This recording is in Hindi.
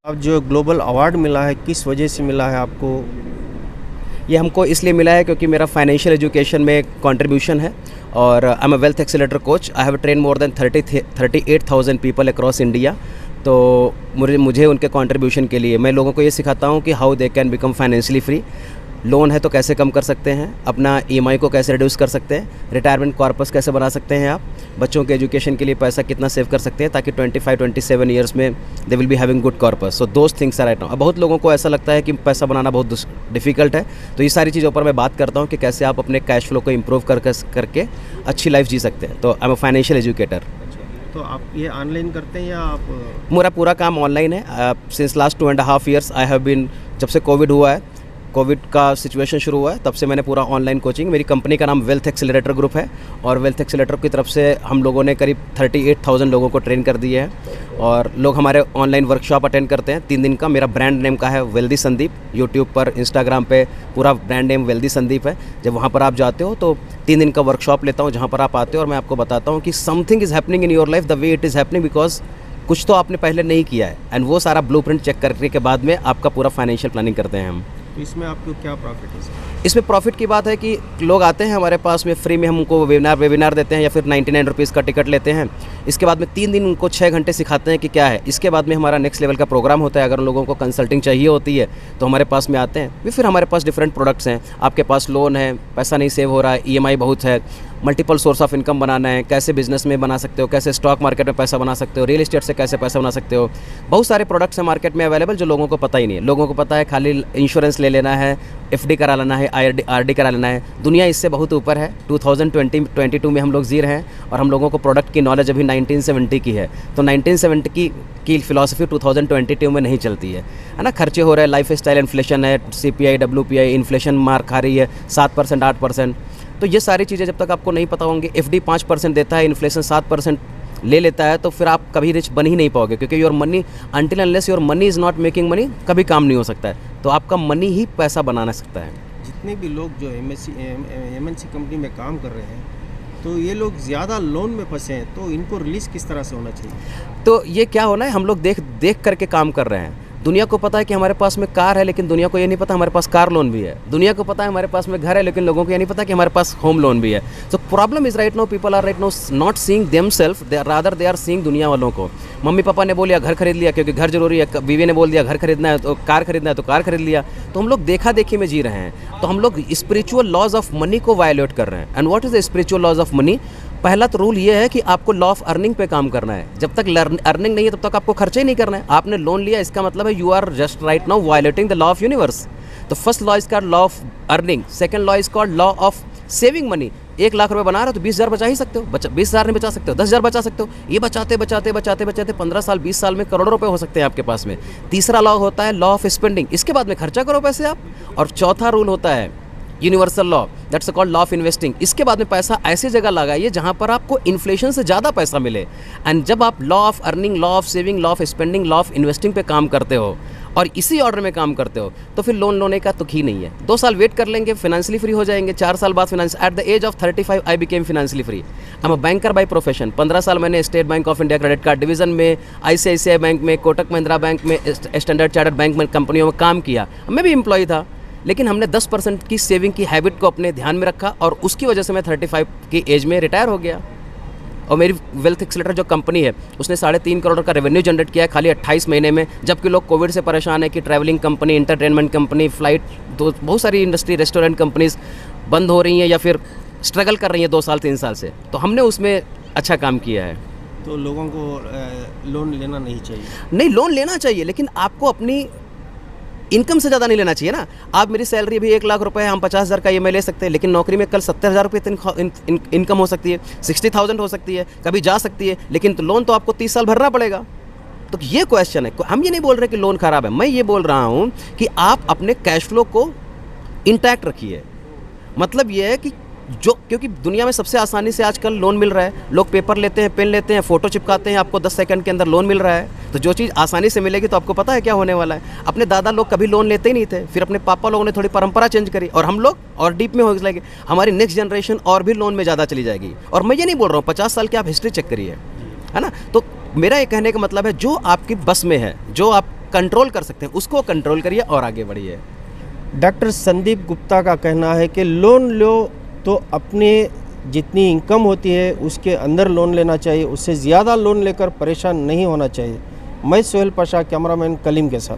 अब जो ग्लोबल अवार्ड मिला है, किस वजह से मिला है आपको? ये हमको इसलिए मिला है क्योंकि मेरा फाइनेंशियल एजुकेशन में कंट्रीब्यूशन है और आई am a wealth accelerator coach. I have train more than 38,000 people across India. तो मुझे उनके कंट्रीब्यूशन के लिए मैं लोगों को ये सिखाता हूँ कि how they can become financially free. Loan है तो कैसे कम कर सकते हैं, अपना ईएमआई को कैसे रिड्यूस कर सकते हैं, रिटायरमेंट कॉर्पस कैसे बना सकते हैं, आप बच्चों के एजुकेशन के लिए पैसा कितना सेव कर सकते हैं ताकि 25-27 ईयर्स में they will be having good corpus. So those things are right now. अब बहुत लोगों को ऐसा लगता है कि पैसा बनाना बहुत डिफिकल्ट है, तो ये सारी चीज़ों पर मैं बात करता हूँ कि कैसे आप अपने कैश फ्लो को इम्प्रूव करके अच्छी लाइफ जी सकते हैं। तो आई एम अ फाइनेंशियल एजुकेटर। तो आप ये ऑनलाइन करते हैं या आप? मेरा पूरा काम ऑनलाइन है। Since last 2.5 years I have been, जब से कोविड हुआ है, कोविड का सिचुएशन शुरू हुआ है, तब से मैंने पूरा ऑनलाइन कोचिंग। मेरी कंपनी का नाम वेल्थ एक्सेलरेटर ग्रुप है और वेल्थ एक्सेलरेटर की तरफ से हम लोगों ने करीब 38,000 लोगों को ट्रेन कर दिए हैं और लोग हमारे ऑनलाइन वर्कशॉप अटेंड करते हैं 3 दिन का। मेरा ब्रांड नेम का है वेल्दी संदीप। यूट्यूब पर, इंस्टाग्राम पे पूरा ब्रांड नेम वेल्दी संदीप है। जब वहाँ पर आप जाते हो तो 3 दिन का वर्कशॉप लेता हूँ जहाँ पर आप आते हो और मैं आपको बताता हूँ कि something is happening in your life the way it is happening because कुछ तो आपने पहले नहीं किया है, एंड वो सारा ब्लूप्रिंट चेक करने के बाद में आपका पूरा फाइनेंशियल प्लानिंग करते हैं हम। तो इसमें आपको क्या प्रॉफिट है सर? इसमें प्रॉफिट की बात है कि लोग आते हैं हमारे पास में, फ्री में हमको वेबिनार देते हैं या फिर 99 रुपीज़ का टिकट लेते हैं। इसके बाद में 3 दिन उनको 6 घंटे सिखाते हैं कि क्या है। इसके बाद में हमारा नेक्स्ट लेवल का प्रोग्राम होता है। अगर उन लोगों को कंसल्टिंग चाहिए होती है तो हमारे पास में आते हैं। फिर हमारे पास डिफरेंट प्रोडक्ट्स हैं। आपके पास लोन है, पैसा नहीं सेव हो रहा है, ईएमआई बहुत है, मल्टीपल सोर्स ऑफ इनकम बनाना है, कैसे बिजनेस में बना सकते हो, कैसे स्टॉक मार्केट में पैसा बना सकते हो, रियल एस्टेट से कैसे पैसा बना सकते हो। बहुत सारे प्रोडक्ट्स हैं मार्केट में अवेलेबल जो लोगों को पता ही नहीं है। लोगों को पता है खाली इंश्योरेंस ले लेना है, एफडी करा लेना है, आरडी करा लेना है। दुनिया इससे बहुत ऊपर है। 2022 में हम लोग जी रहे हैं और हम लोगों को प्रोडक्ट की नॉलेज अभी 1970 की है। तो 1970 की फिलॉसफी 2022 में नहीं चलती है ना। खर्चे हो रहे हैं, लाइफ स्टाइल इन्फ्लेशन है, CPI WPI इन्फ्लेशन मार खा रही है 7% 8%। तो ये सारी चीज़ें जब तक आपको नहीं पता होंगी, एफडी 5% देता है, इन्फ्लेशन 7% ले लेता है, तो फिर आप कभी रिच बन ही नहीं पाओगे क्योंकि your money until unless your money is not making money कभी काम नहीं हो सकता है। तो आपका मनी ही पैसा बनाना सकता है। जितने भी लोग जो MNC कंपनी में काम कर रहे हैं तो ये लोग ज़्यादा लोन में फंसे हैं, तो इनको रिलीज़ किस तरह से होना चाहिए? तो ये क्या होना है, हम लोग देख करके काम कर रहे हैं। दुनिया को पता है कि हमारे पास में कार है, लेकिन दुनिया को ये नहीं पता हमारे पास कार लोन भी है। दुनिया को पता है हमारे पास में घर है, लेकिन लोगों को ये नहीं पता कि हमारे पास होम लोन भी है। So problem is right now people are right now not seeing themself, they rather they are seeing दुनिया वालों को। मम्मी पापा ने बोल दिया घर खरीद लिया क्योंकि घर जरूरी है, बीवी ने बोल दिया घर खरीदना है तो कार खरीदना है तो कार खरीद लिया। तो हम लोग देखा देखी में जी रहे हैं। तो हम लोग स्पिरिचुअल लॉज ऑफ मनी को वायलेट कर रहे हैं। And what is the spiritual laws of money? पहला तो रूल ये है कि आपको लॉ ऑफ अर्निंग पे काम करना है। जब तक अर्निंग नहीं है तब तक आपको खर्चा ही नहीं करना है। आपने लोन लिया, इसका मतलब है you are just right now violating the law of universe. तो first law is called law of earning, second law is called law of saving money. 1 lakh रुपए बना रहे हो तो 20,000 बचा ही सकते हो, 20,000 नहीं बचा सकते हो, 10,000 बचा सकते हो। ये बचाते 15 साल 20 साल में करोड़ों रुपए हो सकते हैं आपके पास में। तीसरा लॉ होता है लॉ ऑफ स्पेंडिंग, इसके बाद में खर्चा करो पैसे आप। और चौथा रूल होता है universal law, that's called law of investing. इसके बाद में पैसा ऐसी जगह लगाइए जहां पर आपको इन्फ्लेशन से ज़्यादा पैसा मिले। एंड जब आप law of earning, law of saving, law of spending, law of investing पे काम करते हो और इसी ऑर्डर में काम करते हो तो फिर लोन लेने का तुक ही नहीं है। 2 साल वेट कर लेंगे, फाइनेंशियली फ्री हो जाएंगे। 4 साल बाद at the age of 35 I became financially free. I am a banker by profession. 15 साल मैंने State Bank of India credit card division में, ICICI बैंक में, कोटक महिंद्रा बैंक में, स्टैंडर्ड चार्टर्ड बैंक में कंपनियों में काम किया। मैं भी एम्प्लॉय था, लेकिन हमने 10% की सेविंग की हैबिट को अपने ध्यान में रखा और उसकी वजह से मैं 35 की एज में रिटायर हो गया। और मेरी वेल्थ एक्सेलरेटर जो कंपनी है उसने 3.5 करोड़ का रेवेन्यू जनरेट किया है खाली 28 महीने में। जबकि लोग कोविड से परेशान है कि travelling company, entertainment company, flight, बहुत सारी इंडस्ट्री, रेस्टोरेंट कंपनीज बंद हो रही हैं या फिर स्ट्रगल कर रही हैं 2 साल 3 साल से। तो हमने उसमें अच्छा काम किया है। तो लोगों को लोन लेना नहीं चाहिए? नहीं, लोन लेना चाहिए, लेकिन आपको अपनी इनकम से ज़्यादा नहीं लेना चाहिए ना। आप, मेरी सैलरी भी 1 लाख रुपए है, हम 50,000 का EMI ले सकते हैं, लेकिन नौकरी में कल 70,000 रुपये इनकम हो सकती है, 60,000 हो सकती है, कभी जा सकती है, लेकिन तो लोन तो आपको 30 साल भरना पड़ेगा। तो ये क्वेश्चन है। हम ये नहीं बोल रहे कि लोन खराब है, मैं ये बोल रहा हूँ कि आप अपने कैश फ्लो को इंटैक्ट रखिए। मतलब ये है कि क्योंकि दुनिया में सबसे आसानी से आजकल लोन मिल रहा है। लोग पेपर लेते हैं, पेन लेते हैं, फ़ोटो चिपकाते हैं, आपको 10 सेकंड के अंदर लोन मिल रहा है। तो जो चीज़ आसानी से मिलेगी तो आपको पता है क्या होने वाला है। अपने दादा लोग कभी लोन लेते ही नहीं थे, फिर अपने पापा लोगों ने थोड़ी परंपरा चेंज करी और हम लोग और डीप में हो जाएंगे। हमारी नेक्स्ट जनरेशन और भी लोन में ज़्यादा चली जाएगी। और मैं ये नहीं बोल रहा हूँ, 50 साल की आप हिस्ट्री चेक करिए, है ना। तो मेरा ये कहने का मतलब है जो आपकी बस में है, जो आप कंट्रोल कर सकते हैं उसको कंट्रोल करिए और आगे बढ़िए। डॉक्टर संदीप गुप्ता का कहना है कि लोन लो तो अपने जितनी इनकम होती है उसके अंदर लोन लेना चाहिए, उससे ज़्यादा लोन लेकर परेशान नहीं होना चाहिए। मैं सोहेल पाशा, कैमरामैन कलीम के साथ।